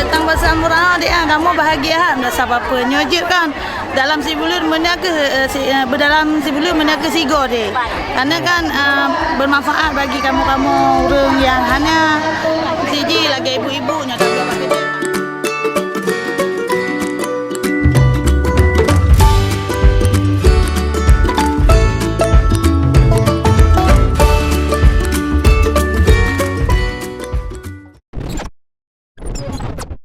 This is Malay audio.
datang bersama adik kamu bahagia kan rasa apa-apa nyojit kan dalam si bulir meniaga berdalam si bulir meniaga sigo deh karena kan bermanfaat bagi kamu orang yang hanya siji lagi ibu-ibunya